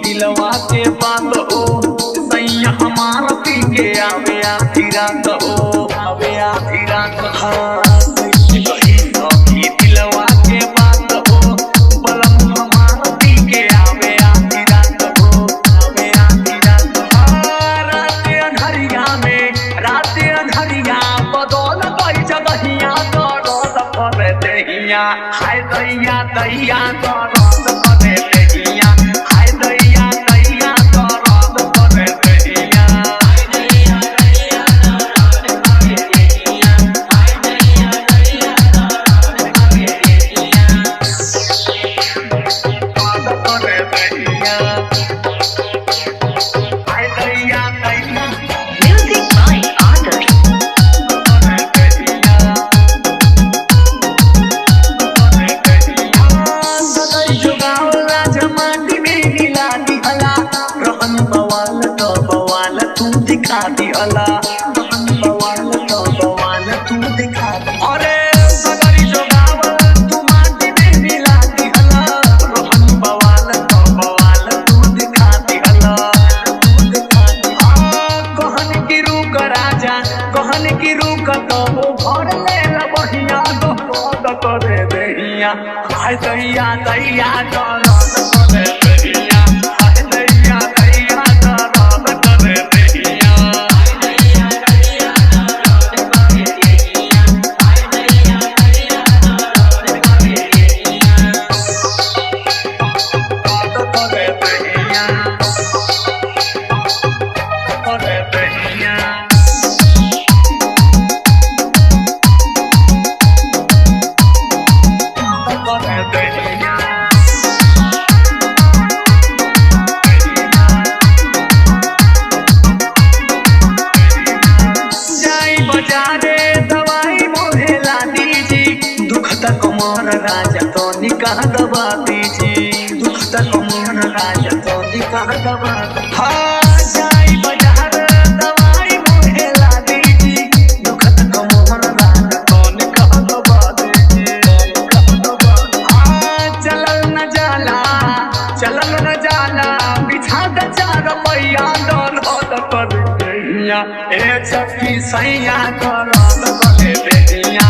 दिलवा के बात हो सैया हमारा पी के आवे आधी रात हो आवे आधी रात दिलवा के बात हो बलम हमारा पी के आवे आधी रात हो आवे आधी रात रात अंधरिया में रात अंधरिया बदल गई जगहिया दर्द करे देहिया हाय दैया दैया दर्द करे देहिया दिखा दिहला बवाल तो बवाल तू दिखा दी अरे सगरी जोगावल तू माटी में मिला दिहला रोहन बवाल तो बवाल तू दिखा दिहला कहन की रूक राजा कहन की रूक तो वो भर ले बढ़िया तो करे देहिया हाय दैया दैया तो करे देहिया हाय दैया दैया तो करे देहिया राजा तो निकाह दबा दीजिए दुख तक मोहन राजा तो निकाह दबा हाँ जाई बाजार दवाई मुझे ला दीजिए दुख तक मोहन राजा तो निकाह दबा दीजिए हाँ चलल न जाला बिछा द चार पैया डर कर देहिया ए छठी सैया कर देहिया